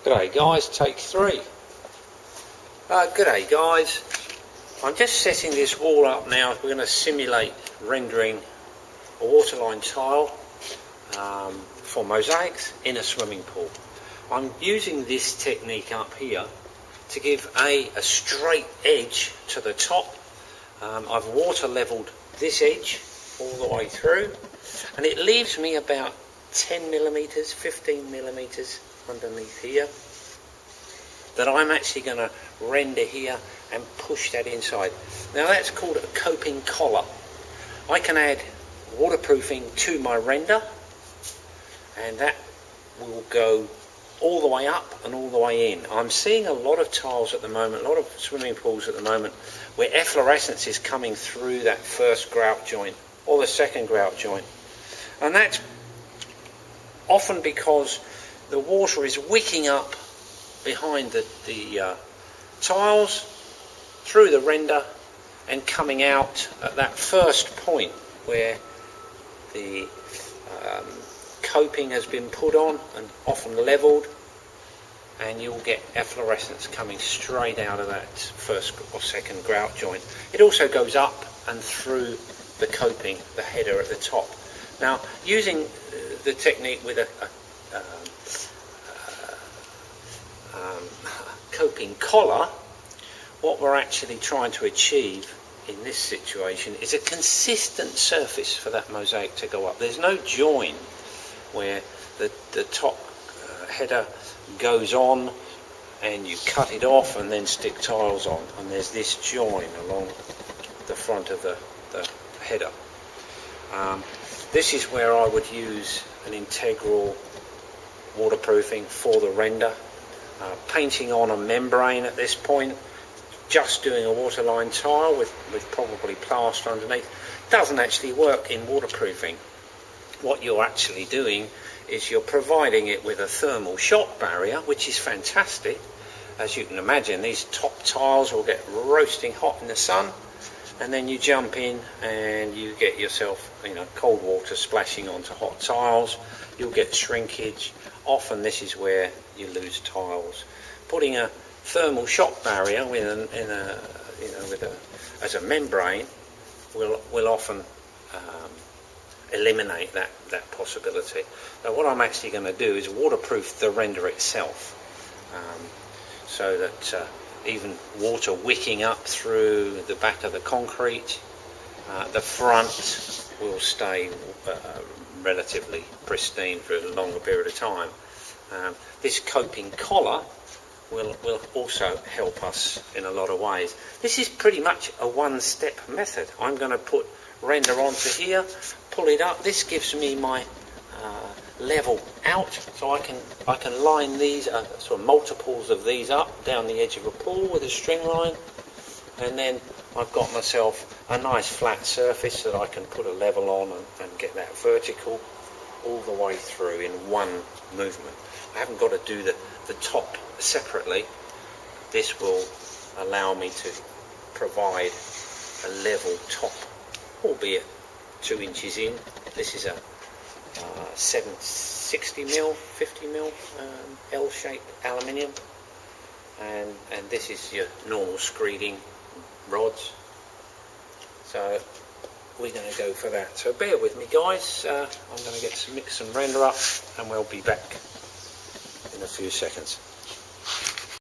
G'day guys, take 3. G'day guys, I'm just setting this wall up now. We're going to simulate rendering a waterline tile for mosaics in a swimming pool. I'm using this technique up here to give a straight edge to the top. I've water leveled this edge all the way through, and it leaves me about 10 millimeters, 15 millimeters underneath here that I'm actually going to render here and push that inside. Now that's called a coping collar. I can add waterproofing to my render, and that will go all the way up and all the way in. I'm seeing a lot of tiles at the moment, a lot of swimming pools at the moment, where efflorescence is coming through that first grout joint or the second grout joint, and that's often because the water is wicking up behind the tiles through the render and coming out at that first point where the coping has been put on and often leveled, and you'll get efflorescence coming straight out of that first or second grout joint. It also goes up and through the coping, the header at the top. Now, using the technique with a coping collar, what we're actually trying to achieve in this situation is a consistent surface for that mosaic to go up. There's no join where the top header goes on and you cut it off and then stick tiles on, and there's this join along the front of the header. This is where I would use an integral waterproofing for the render. Painting on a membrane at this point, just doing a waterline tile with probably plaster underneath, doesn't actually work in waterproofing. What you're actually doing is you're providing it with a thermal shock barrier, which is fantastic. As you can imagine, these top tiles will get roasting hot in the sun, and then you jump in and you get yourself, cold water splashing onto hot tiles. You'll get shrinkage. Often this is where you lose tiles. Putting a thermal shock barrier as a membrane will often eliminate that possibility. Now what I'm actually going to do is waterproof the render itself, so that even water wicking up through the back of the concrete, the front will stay relatively pristine for a longer period of time. This coping collar will also help us in a lot of ways. This is pretty much a one-step method. I'm going to put render onto here, pull it up. This gives me my level out, so I can line these sort of multiples of these up down the edge of a pool with a string line, and then I've got myself a nice flat surface that I can put a level on and get that vertical all the way through in one movement. I haven't got to do the top separately. This will allow me to provide a level top, albeit 2 inches in. This is a 60mm, 50mm L-shaped aluminium, and this is your normal screeding rods. So we're going to go for that. So bear with me guys, I'm going to mix some render up and we'll be back in a few seconds.